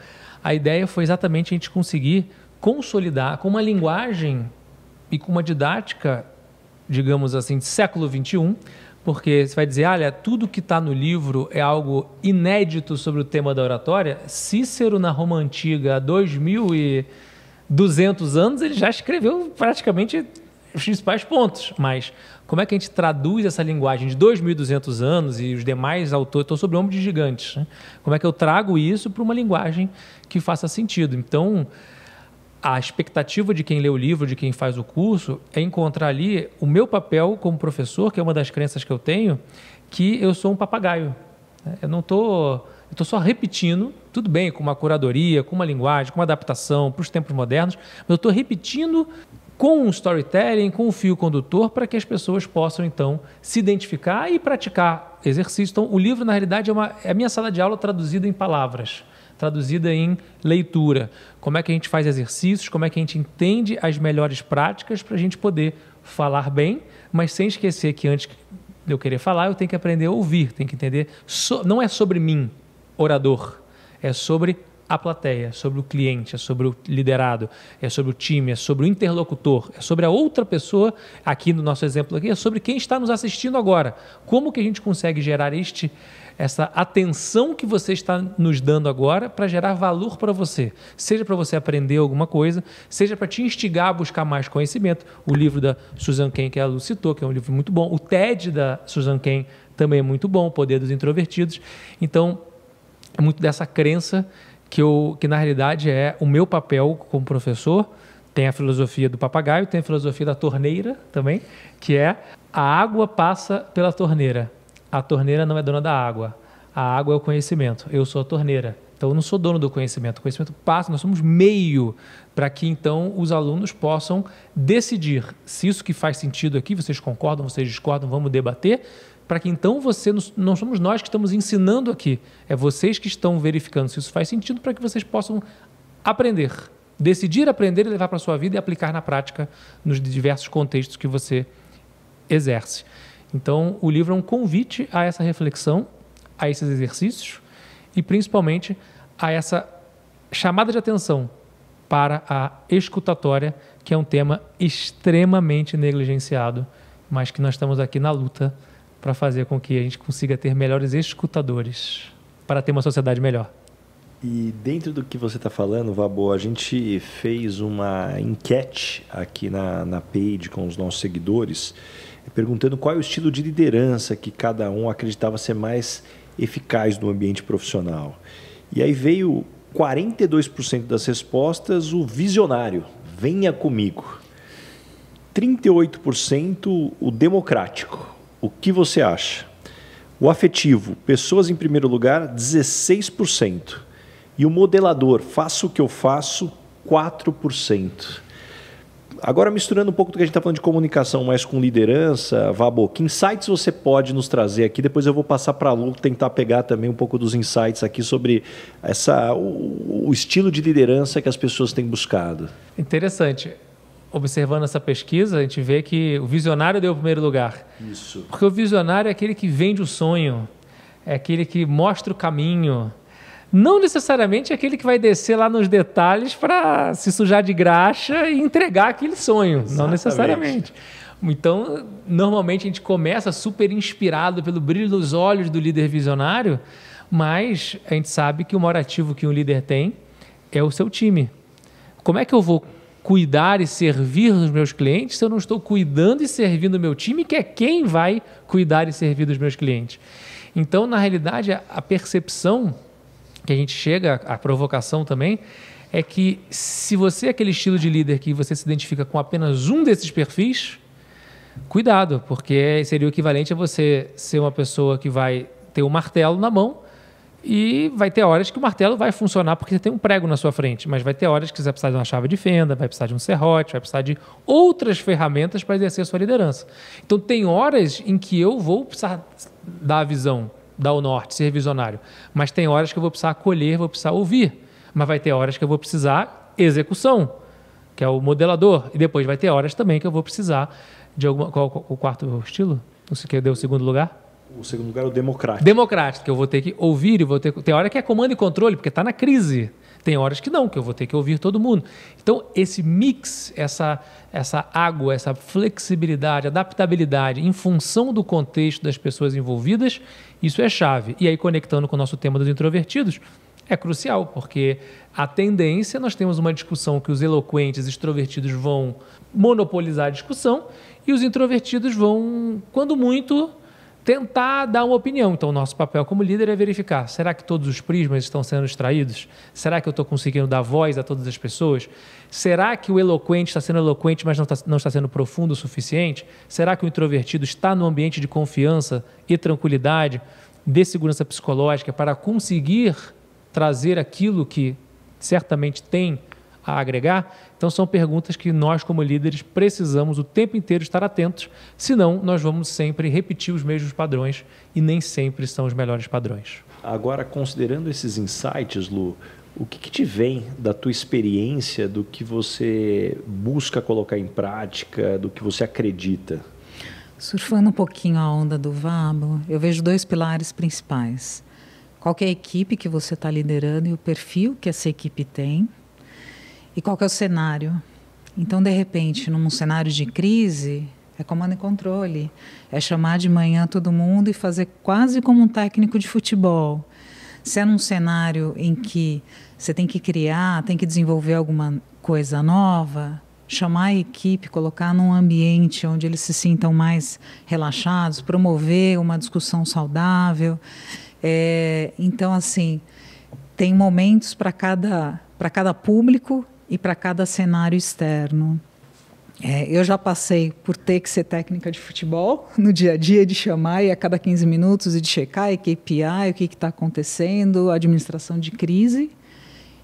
a ideia foi exatamente a gente conseguir consolidar com uma linguagem e com uma didática, digamos assim, de século XXI, porque você vai dizer, olha, tudo que está no livro é algo inédito sobre o tema da oratória. Cícero, na Roma Antiga, há 2.200 anos, ele já escreveu praticamente os principais pontos, mas como é que a gente traduz essa linguagem de 2.200 anos e os demais autores, estou sobre o ombro de gigantes, né? Como é que eu trago isso para uma linguagem que faça sentido? Então, a expectativa de quem lê o livro, de quem faz o curso, é encontrar ali o meu papel como professor, que é uma das crenças que eu tenho, que eu sou um papagaio. Eu não estou só repetindo, tudo bem, com uma curadoria, com uma linguagem, com uma adaptação para os tempos modernos, mas eu estou repetindo com um storytelling, com um fio condutor, para que as pessoas possam, então, se identificar e praticar exercício. Então, o livro, na realidade, é a minha sala de aula traduzida em palavras, traduzida em leitura. Como é que a gente faz exercícios, como é que a gente entende as melhores práticas para a gente poder falar bem, mas sem esquecer que antes de eu querer falar, eu tenho que aprender a ouvir, tenho que entender. Não é sobre mim, orador, é sobre a plateia, sobre o cliente, é sobre o liderado, é sobre o time, é sobre o interlocutor, é sobre a outra pessoa, aqui no nosso exemplo aqui, é sobre quem está nos assistindo agora. Como que a gente consegue gerar essa atenção que você está nos dando agora para gerar valor para você, seja para você aprender alguma coisa, seja para te instigar a buscar mais conhecimento. O livro da Susan Cain, que a Lu citou, que é um livro muito bom, o TED da Susan Cain também é muito bom, O Poder dos Introvertidos. Então, é muito dessa crença que na realidade é o meu papel como professor. Tem a filosofia do papagaio, tem a filosofia da torneira também, que é a água passa pela torneira. A torneira não é dona da água. A água é o conhecimento. Eu sou a torneira. Então, eu não sou dono do conhecimento. O conhecimento passa, nós somos meio para que, então, os alunos possam decidir se isso que faz sentido aqui, vocês concordam, vocês discordam, vamos debater, para que, então, não somos nós que estamos ensinando aqui. É vocês que estão verificando se isso faz sentido para que vocês possam aprender. Decidir aprender e levar para a sua vida e aplicar na prática nos diversos contextos que você exerce. Então, o livro é um convite a essa reflexão, a esses exercícios e, principalmente, a essa chamada de atenção para a escutatória, que é um tema extremamente negligenciado, mas que nós estamos aqui na luta para fazer com que a gente consiga ter melhores escutadores para ter uma sociedade melhor. E dentro do que você está falando, Vabo, a gente fez uma enquete aqui na page com os nossos seguidores, perguntando qual é o estilo de liderança que cada um acreditava ser mais eficaz no ambiente profissional. E aí veio 42% das respostas o visionário, venha comigo. 38% o democrático. O que você acha? O afetivo, pessoas em primeiro lugar, 16%. E o modelador, faço o que eu faço, 4%. Agora, misturando um pouco do que a gente está falando de comunicação, mas com liderança, Vabo, que insights você pode nos trazer aqui? Depois eu vou passar para a Lu tentar pegar também um pouco dos insights aqui sobre o estilo de liderança que as pessoas têm buscado. Interessante. Observando essa pesquisa, a gente vê que o visionário deu o primeiro lugar. Isso. Porque o visionário é aquele que vende o sonho, é aquele que mostra o caminho, não necessariamente é aquele que vai descer lá nos detalhes para se sujar de graxa e entregar aquele sonho. Exatamente. Não necessariamente. Então, normalmente a gente começa super inspirado pelo brilho dos olhos do líder visionário, mas a gente sabe que o maior ativo que um líder tem é o seu time. Como é que eu vou cuidar e servir os meus clientes se eu não estou cuidando e servindo o meu time, que é quem vai cuidar e servir dos meus clientes? Então, na realidade, a percepção que a gente chega, a provocação também, é que se você é aquele estilo de líder que você se identifica com apenas um desses perfis, cuidado, porque seria o equivalente a você ser uma pessoa que vai ter um martelo na mão e vai ter horas que o martelo vai funcionar porque você tem um prego na sua frente, mas vai ter horas que você vai precisar de uma chave de fenda, vai precisar de um serrote, vai precisar de outras ferramentas para exercer a sua liderança. Então, tem horas em que eu vou precisar dar a visão, dar o norte, ser visionário, mas tem horas que eu vou precisar acolher, vou precisar ouvir, mas vai ter horas que eu vou precisar execução, que é o modelador, e depois vai ter horas também que eu vou precisar de alguma... Qual o quarto estilo? Você que deu o segundo lugar? O segundo lugar é o democrático. Democrático, que eu vou ter que ouvir e vou ter... Tem hora que é comando e controle, porque está na crise. Tem horas que não, que eu vou ter que ouvir todo mundo. Então, esse mix, essa água, essa flexibilidade, adaptabilidade em função do contexto das pessoas envolvidas, isso é chave. E aí, conectando com o nosso tema dos introvertidos, é crucial, porque a tendência, nós temos uma discussão que os eloquentes extrovertidos vão monopolizar a discussão e os introvertidos vão, quando muito, tentar dar uma opinião. Então, o nosso papel como líder é verificar, será que todos os prismas estão sendo extraídos? Será que eu estou conseguindo dar voz a todas as pessoas? Será que o eloquente está sendo eloquente, mas não está sendo profundo o suficiente? Será que o introvertido está no ambiente de confiança e tranquilidade, de segurança psicológica, para conseguir trazer aquilo que certamente tem a agregar? Então, são perguntas que nós, como líderes, precisamos o tempo inteiro estar atentos, senão nós vamos sempre repetir os mesmos padrões e nem sempre são os melhores padrões. Agora, considerando esses insights, Lu, o que te vem da tua experiência, do que você busca colocar em prática, do que você acredita? Surfando um pouquinho a onda do Vabo, eu vejo 2 pilares principais. Qual que é a equipe que você está liderando e o perfil que essa equipe tem? E qual que é o cenário? Então, de repente, num cenário de crise, é comando e controle. É chamar de manhã todo mundo e fazer quase como um técnico de futebol. Se é num cenário em que você tem que criar, tem que desenvolver alguma coisa nova, chamar a equipe, colocar num ambiente onde eles se sintam mais relaxados, promover uma discussão saudável. Então, assim, tem momentos para cada público e para cada cenário externo. Eu já passei por ter que ser técnica de futebol no dia a dia, de chamar e a cada 15 minutos e de checar a KPI, o que está acontecendo, administração de crise.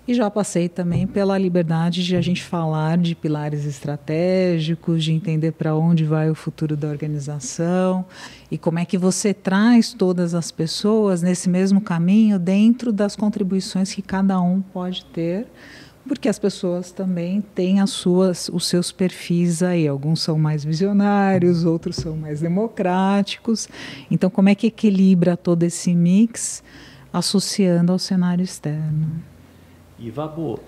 E já passei também pela liberdade de a gente falar de pilares estratégicos, de entender para onde vai o futuro da organização e como é que você traz todas as pessoas nesse mesmo caminho dentro das contribuições que cada um pode ter, porque as pessoas também têm os seus perfis aí. Alguns são mais visionários, outros são mais democráticos. Então, como é que equilibra todo esse mix associando ao cenário externo? E, Vabo,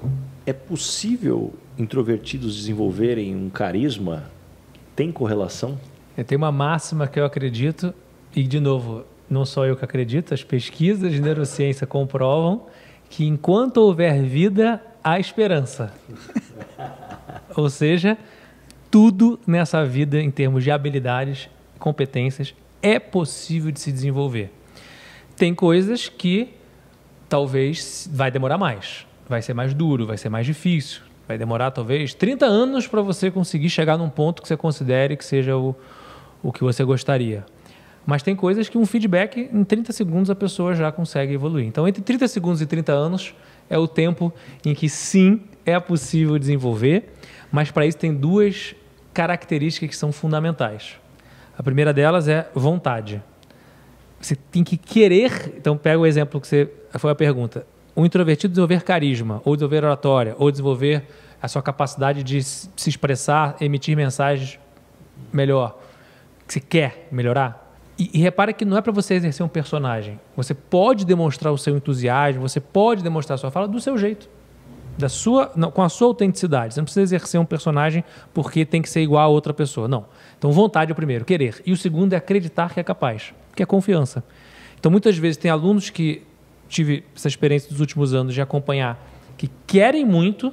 é possível introvertidos desenvolverem um carisma? Tem correlação? Tem uma máxima que eu acredito, e, de novo, não só eu que acredito, as pesquisas de neurociência comprovam que enquanto houver vida, há esperança. Ou seja, tudo nessa vida, em termos de habilidades, competências, é possível de se desenvolver. Tem coisas que talvez vai demorar mais. Vai ser mais duro, vai ser mais difícil. Vai demorar talvez 30 anos para você conseguir chegar num ponto que você considere que seja o que você gostaria. Mas tem coisas que um feedback, em 30 segundos a pessoa já consegue evoluir. Então, entre 30 segundos e 30 anos é o tempo em que sim, é possível desenvolver, mas para isso tem 2 características que são fundamentais. A primeira delas é vontade. Você tem que querer. Então, pega o exemplo que foi a pergunta. O introvertido desenvolver carisma, ou desenvolver oratória, ou desenvolver a sua capacidade de se expressar, emitir mensagens melhor. Você quer melhorar? E repara que não é para você exercer um personagem. Você pode demonstrar o seu entusiasmo, você pode demonstrar a sua fala do seu jeito, com a sua autenticidade. Você não precisa exercer um personagem porque tem que ser igual a outra pessoa. Não. Então, vontade é o primeiro, querer. E o segundo é acreditar que é capaz, que é confiança. Então, muitas vezes tem alunos que tive essa experiência dos últimos anos de acompanhar, que querem muito,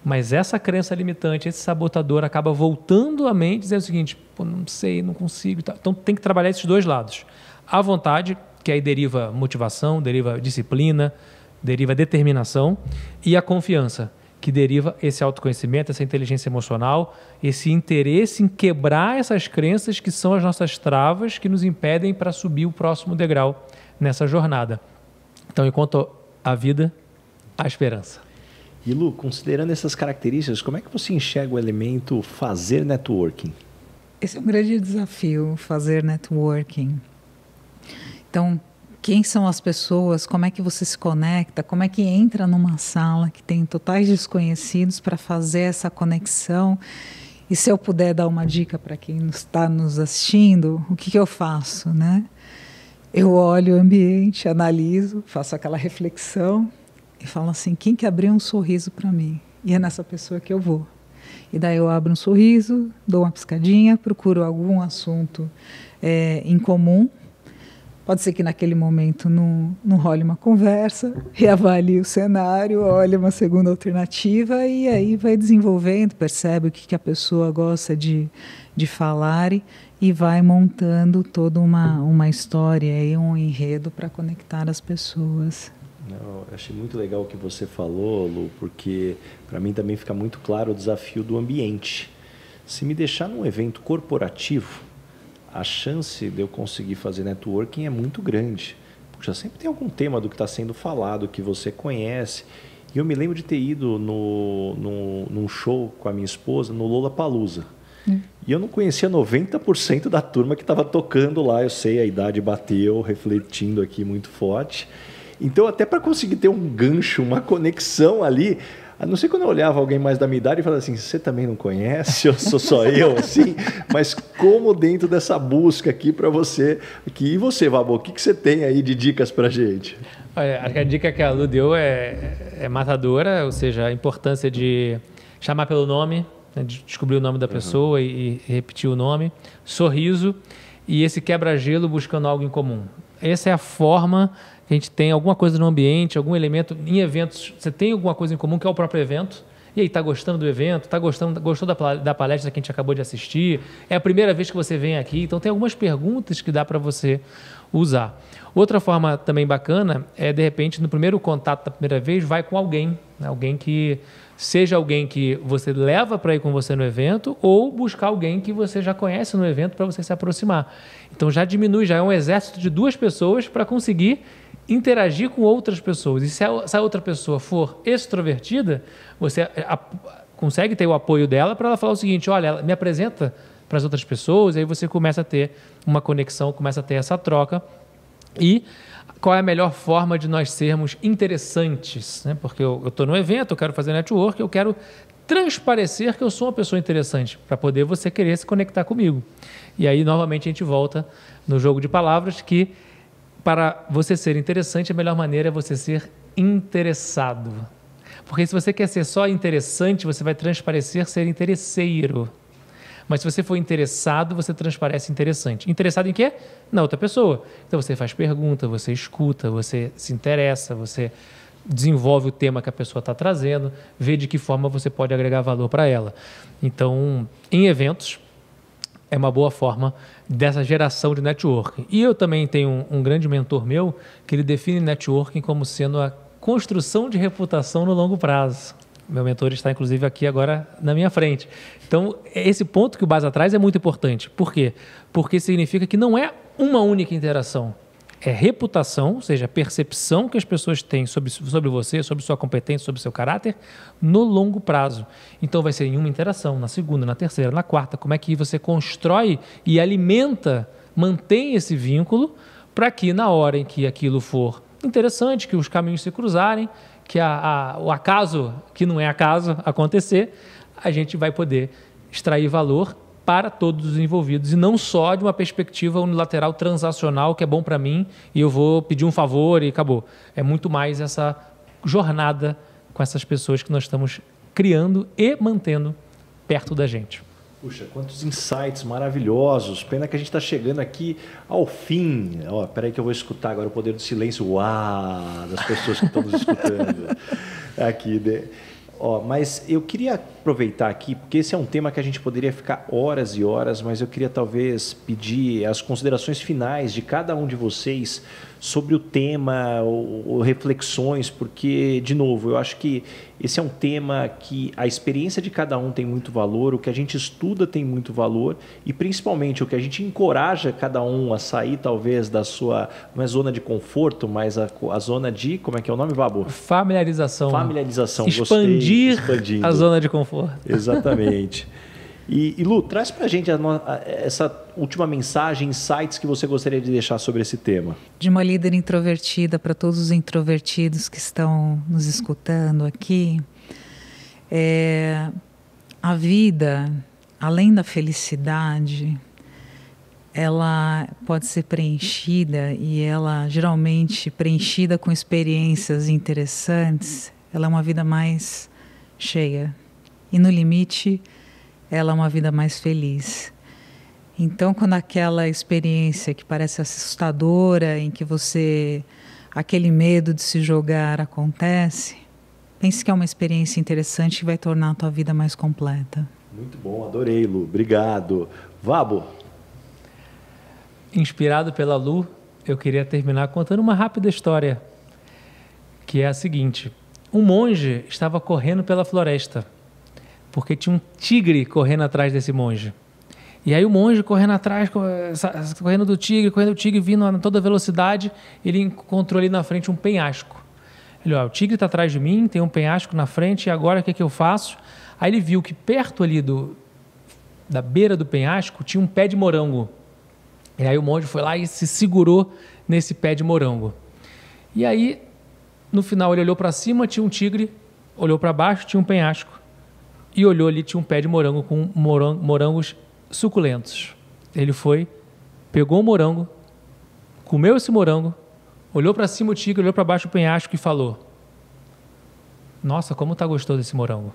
mas essa crença limitante, esse sabotador acaba voltando à mente e dizendo o seguinte, pô, não sei, não consigo. Então tem que trabalhar esses dois lados. A vontade, que aí deriva motivação, deriva disciplina, deriva determinação, e a confiança, que deriva esse autoconhecimento, essa inteligência emocional, esse interesse em quebrar essas crenças que são as nossas travas que nos impedem para subir o próximo degrau nessa jornada. Então, enquanto a vida, a esperança. E Lu, considerando essas características, como é que você enxerga o elemento fazer networking? Esse é um grande desafio, fazer networking. Então, quem são as pessoas, como é que você se conecta, como é que entra numa sala que tem totais desconhecidos para fazer essa conexão. E se eu puder dar uma dica para quem está nos assistindo, o que eu faço, né? Eu olho o ambiente, analiso, faço aquela reflexão e falo assim, quem que abriu um sorriso para mim? E é nessa pessoa que eu vou. E daí eu abro um sorriso, dou uma piscadinha, procuro algum assunto em comum. Pode ser que naquele momento não role uma conversa, reavalie o cenário, olhe uma segunda alternativa e aí vai desenvolvendo, percebe o que a pessoa gosta de falar e vai montando toda uma história e um enredo para conectar as pessoas. Eu achei muito legal o que você falou, Lu, porque para mim também fica muito claro o desafio do ambiente. Se me deixar num evento corporativo, a chance de eu conseguir fazer networking é muito grande. Puxa, sempre tem algum tema do que está sendo falado, que você conhece. E eu me lembro de ter ido num show com a minha esposa, no Lollapalooza. E eu não conhecia 90% da turma que estava tocando lá. Eu sei, a idade bateu, refletindo aqui muito forte. Então, até para conseguir ter um gancho, uma conexão ali, a não ser quando eu olhava alguém mais da minha idade e falava assim, você também não conhece, eu sou só eu, assim, mas como dentro dessa busca aqui para você, e você, Vabo, o que você tem aí de dicas para a gente? Olha, a dica que a Lu deu é matadora, ou seja, a importância de chamar pelo nome, né, de descobrir o nome da pessoa e repetir o nome, sorriso e esse quebra-gelo buscando algo em comum. Essa é a forma que a gente tem alguma coisa no ambiente, algum elemento. Em eventos, você tem alguma coisa em comum, que é o próprio evento. E aí, está gostando do evento? Gostou da palestra que a gente acabou de assistir? É a primeira vez que você vem aqui? Então, tem algumas perguntas que dá para você usar. Outra forma também bacana é, de repente, no primeiro contato da primeira vez, vai com alguém. Né? Alguém que seja alguém que você leva para ir com você no evento ou buscar alguém que você já conhece no evento para você se aproximar. Então, já diminui, já é um exército de 2 pessoas para conseguir interagir com outras pessoas. E se a outra pessoa for extrovertida, você consegue ter o apoio dela para ela falar o seguinte, olha, ela me apresenta para as outras pessoas, e aí você começa a ter uma conexão, começa a ter essa troca. E qual é a melhor forma de nós sermos interessantes? Né? Porque eu estou no evento, eu quero fazer network, eu quero transparecer que eu sou uma pessoa interessante, para poder você querer se conectar comigo. E aí, novamente, a gente volta no jogo de palavras que para você ser interessante, a melhor maneira é você ser interessado. Porque se você quer ser só interessante, você vai transparecer ser interesseiro. Mas se você for interessado, você transparece interessante. Interessado em quê? Na outra pessoa. Então você faz pergunta, você escuta, você se interessa, você desenvolve o tema que a pessoa está trazendo, vê de que forma você pode agregar valor para ela. Então, em eventos, é uma boa forma dessa geração de networking. E eu também tenho um grande mentor meu que ele define networking como sendo a construção de reputação no longo prazo. Meu mentor está, inclusive, aqui agora na minha frente. Então, esse ponto que o Baza traz é muito importante. Por quê? Porque significa que não é uma única interação. É reputação, ou seja, a percepção que as pessoas têm sobre você, sobre sua competência, sobre seu caráter, no longo prazo. Então, vai ser em uma interação, na segunda, na terceira, na quarta. Como é que você constrói e alimenta, mantém esse vínculo para que, na hora em que aquilo for interessante, que os caminhos se cruzarem, que o acaso, que não é acaso, acontecer, a gente vai poder extrair valor para todos os envolvidos e não só de uma perspectiva unilateral transacional que é bom para mim e eu vou pedir um favor e acabou. É muito mais essa jornada com essas pessoas que nós estamos criando e mantendo perto da gente. Puxa, quantos insights maravilhosos. Pena que a gente está chegando aqui ao fim. Espera aí que eu vou escutar agora o poder do silêncio. Uau! Das pessoas que estão nos escutando aqui, né? Mas eu queria aproveitar aqui, porque esse é um tema que a gente poderia ficar horas e horas, mas eu queria talvez pedir as considerações finais de cada um de vocês sobre o tema, ou reflexões, porque, de novo, eu acho que esse é um tema que a experiência de cada um tem muito valor, o que a gente estuda tem muito valor e, principalmente, o que a gente encoraja cada um a sair, talvez, da sua, não é zona de conforto, mas a zona de, como é que é o nome, Vabo? Familiarização. Familiarização. Expandir a zona de conforto. Exatamente. E Lu, traz para a gente essa última mensagem, insights que você gostaria de deixar sobre esse tema. De uma líder introvertida para todos os introvertidos que estão nos escutando aqui, a vida, além da felicidade, ela pode ser preenchida e ela geralmente preenchida com experiências interessantes, ela é uma vida mais cheia e no limite ela é uma vida mais feliz. Então, quando aquela experiência que parece assustadora, em que aquele medo de se jogar acontece, pense que é uma experiência interessante que vai tornar a tua vida mais completa. Muito bom, adorei, Lu. Obrigado. Vabo? Inspirado pela Lu, eu queria terminar contando uma rápida história, que é a seguinte. Um monge estava correndo pela floresta, porque tinha um tigre correndo atrás desse monge. E aí o monge correndo atrás, correndo do tigre vindo a toda velocidade, ele encontrou ali na frente um penhasco. Ele, o tigre está atrás de mim, tem um penhasco na frente, e agora o que eu faço? Aí ele viu que perto ali da beira do penhasco tinha um pé de morango. E aí o monge foi lá e se segurou nesse pé de morango. E aí, no final, ele olhou para cima, tinha um tigre, olhou para baixo, tinha um penhasco. E olhou ali, tinha um pé de morango com morangos suculentos. Ele foi, pegou o morango, comeu esse morango, olhou para cima o tigre, olhou para baixo o penhasco e falou: nossa, como tá gostoso esse morango.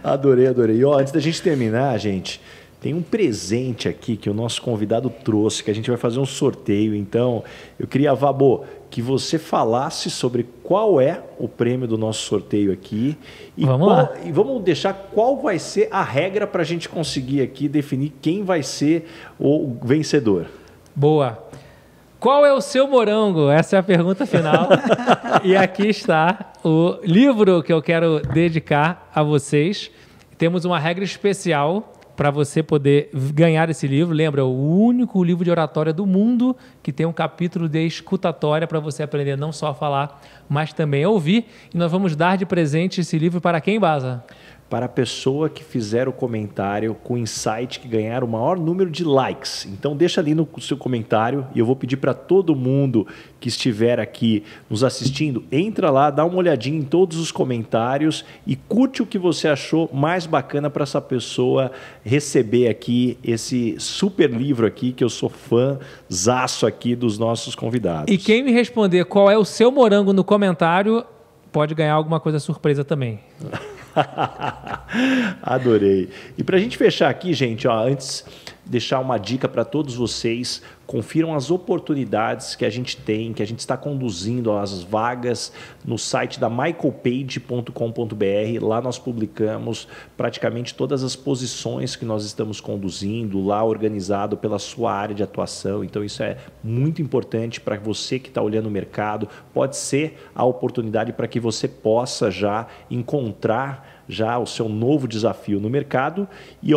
Adorei. E antes da gente terminar, gente, tem um presente aqui que o nosso convidado trouxe, que a gente vai fazer um sorteio. Então, eu queria, Vabo, que você falasse sobre qual é o prêmio do nosso sorteio aqui. E vamos deixar qual vai ser a regra para a gente conseguir aqui definir quem vai ser o vencedor. Boa. Qual é o seu morango? Essa é a pergunta final. E aqui está o livro que eu quero dedicar a vocês. Temos uma regra especial para você poder ganhar esse livro. Lembra, é o único livro de oratória do mundo que tem um capítulo de escutatória para você aprender não só a falar, mas também a ouvir. E nós vamos dar de presente esse livro para quem, Baza? Para a pessoa que fizer o comentário com o insight que ganhar o maior número de likes. Então deixa ali no seu comentário e eu vou pedir para todo mundo que estiver aqui nos assistindo, entra lá, dá uma olhadinha em todos os comentários e curte o que você achou mais bacana para essa pessoa receber aqui esse super livro aqui, que eu sou fãzaço aqui dos nossos convidados. E quem me responder qual é o seu morango no comentário, pode ganhar alguma coisa surpresa também. Adorei. E para a gente fechar aqui, gente, antes deixar uma dica para todos vocês: confiram as oportunidades que a gente tem, que a gente está conduzindo as vagas no site da michaelpage.com.br. Lá nós publicamos praticamente todas as posições que nós estamos conduzindo, lá organizado pela sua área de atuação. Então isso é muito importante para você que está olhando o mercado. Pode ser a oportunidade para que você possa já encontrar já o seu novo desafio no mercado. E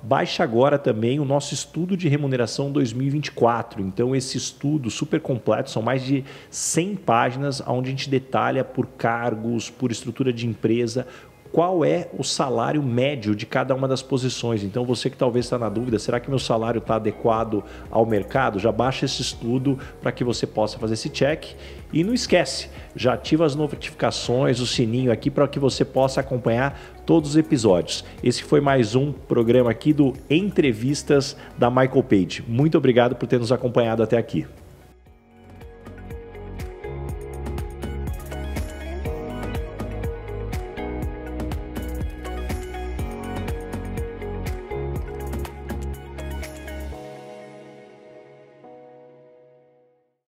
baixa agora também o nosso estudo de remuneração 2024. Então esse estudo super completo, são mais de 100 páginas, onde a gente detalha por cargos, por estrutura de empresa, qual é o salário médio de cada uma das posições. Então, você que talvez está na dúvida, será que meu salário está adequado ao mercado? Já baixa esse estudo para que você possa fazer esse check. E não esquece, já ativa as notificações, o sininho aqui para que você possa acompanhar todos os episódios. Esse foi mais um programa aqui do Entrevistas da Michael Page. Muito obrigado por ter nos acompanhado até aqui.